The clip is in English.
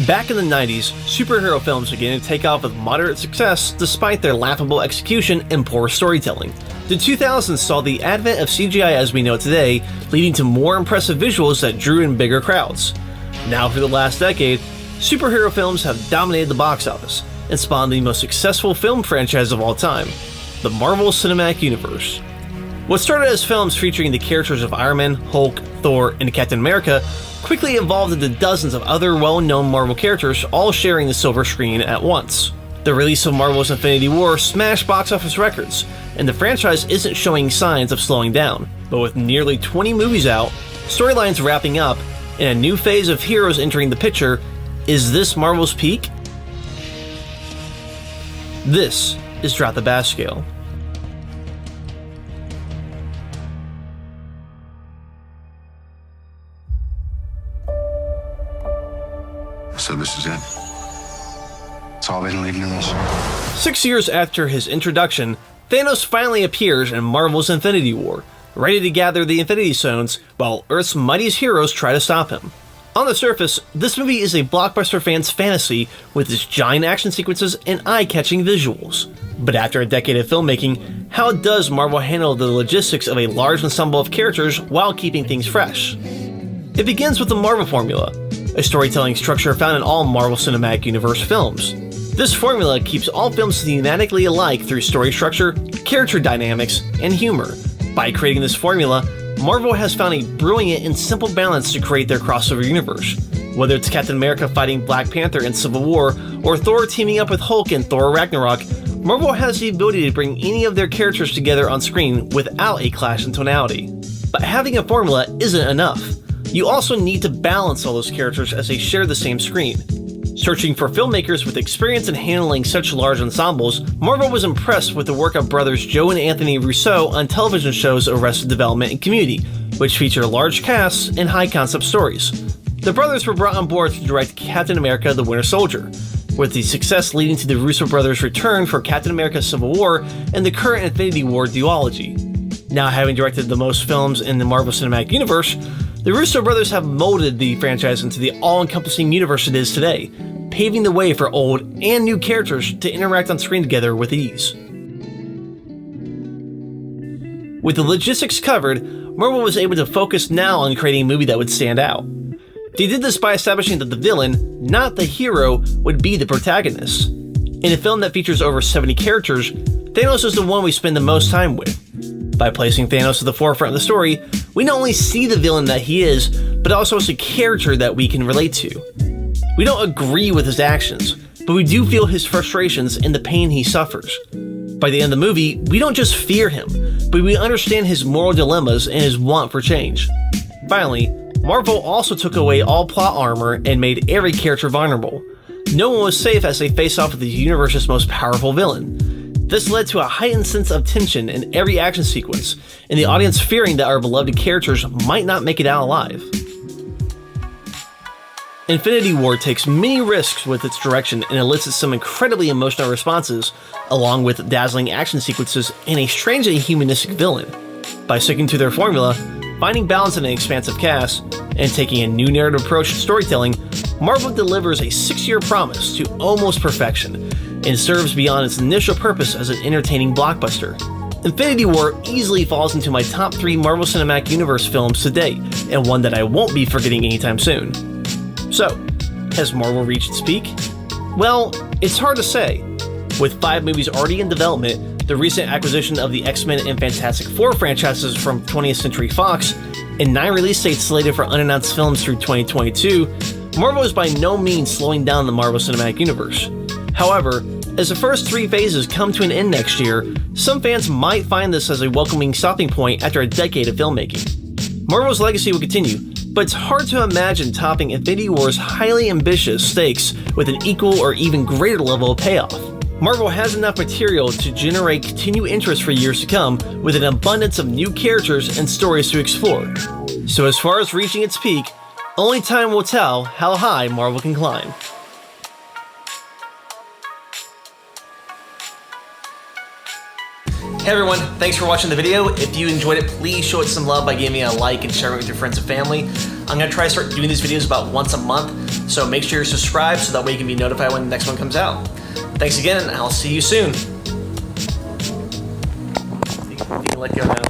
Back in the 90s, superhero films began to take off with moderate success despite their laughable execution and poor storytelling. The 2000s saw the advent of CGI as we know it today, leading to more impressive visuals that drew in bigger crowds. Now for the last decade, superhero films have dominated the box office and spawned the most successful film franchise of all time, the Marvel Cinematic Universe. What started as films featuring the characters of Iron Man, Hulk, Thor, and Captain America quickly evolved into dozens of other well-known Marvel characters all sharing the silver screen at once. The release of Marvel's Infinity War smashed box office records, and the franchise isn't showing signs of slowing down. But with nearly 20 movies out, storylines wrapping up, and a new phase of heroes entering the picture, is this Marvel's peak? This is Drop the Bass Scale. So this is it. It's all been leading to this. 6 years after his introduction, Thanos finally appears in Marvel's Infinity War, ready to gather the Infinity Stones while Earth's mightiest heroes try to stop him. On the surface, this movie is a blockbuster fan's fantasy with its giant action sequences and eye-catching visuals. But after a decade of filmmaking, how does Marvel handle the logistics of a large ensemble of characters while keeping things fresh? It begins with the Marvel formula, a storytelling structure found in all Marvel Cinematic Universe films. This formula keeps all films thematically alike through story structure, character dynamics, and humor. By creating this formula, Marvel has found a brilliant and simple balance to create their crossover universe. Whether it's Captain America fighting Black Panther in Civil War, or Thor teaming up with Hulk in Thor Ragnarok, Marvel has the ability to bring any of their characters together on screen without a clash in tonality. But having a formula isn't enough. You also need to balance all those characters as they share the same screen. Searching for filmmakers with experience in handling such large ensembles, Marvel was impressed with the work of brothers Joe and Anthony Russo on television shows Arrested Development and Community, which feature large casts and high-concept stories. The brothers were brought on board to direct Captain America: The Winter Soldier, with the success leading to the Russo brothers' return for Captain America: Civil War and the current Infinity War duology. Now having directed the most films in the Marvel Cinematic Universe, the Russo brothers have molded the franchise into the all-encompassing universe it is today, paving the way for old and new characters to interact on screen together with ease. With the logistics covered, Marvel was able to focus now on creating a movie that would stand out. They did this by establishing that the villain, not the hero, would be the protagonist. In a film that features over 70 characters, Thanos is the one we spend the most time with. By placing Thanos at the forefront of the story, we not only see the villain that he is, but also as a character that we can relate to. We don't agree with his actions, but we do feel his frustrations and the pain he suffers. By the end of the movie, we don't just fear him, but we understand his moral dilemmas and his want for change. Finally, Marvel also took away all plot armor and made every character vulnerable. No one was safe as they faced off with the universe's most powerful villain. This led to a heightened sense of tension in every action sequence, and the audience fearing that our beloved characters might not make it out alive. Infinity War takes many risks with its direction and elicits some incredibly emotional responses, along with dazzling action sequences and a strangely humanistic villain. By sticking to their formula, finding balance in an expansive cast, and taking a new narrative approach to storytelling, Marvel delivers a 6-year promise to almost perfection, and serves beyond its initial purpose as an entertaining blockbuster. Infinity War easily falls into my top 3 Marvel Cinematic Universe films to date, and one that I won't be forgetting anytime soon. So, has Marvel reached its peak? Well, it's hard to say. With 5 movies already in development, the recent acquisition of the X-Men and Fantastic Four franchises from 20th Century Fox, and 9 release dates slated for unannounced films through 2022, Marvel is by no means slowing down the Marvel Cinematic Universe. However, as the first 3 phases come to an end next year, some fans might find this as a welcoming stopping point after a decade of filmmaking. Marvel's legacy will continue, but it's hard to imagine topping Infinity War's highly ambitious stakes with an equal or even greater level of payoff. Marvel has enough material to generate continued interest for years to come, with an abundance of new characters and stories to explore. So as far as reaching its peak, only time will tell how high Marvel can climb. Hey everyone, thanks for watching the video. If you enjoyed it, please show it some love by giving me a like and sharing it with your friends and family. I'm going to try to start doing these videos about once a month, so make sure you're subscribed so that way you can be notified when the next one comes out. Thanks again, and I'll see you soon. You can let go now.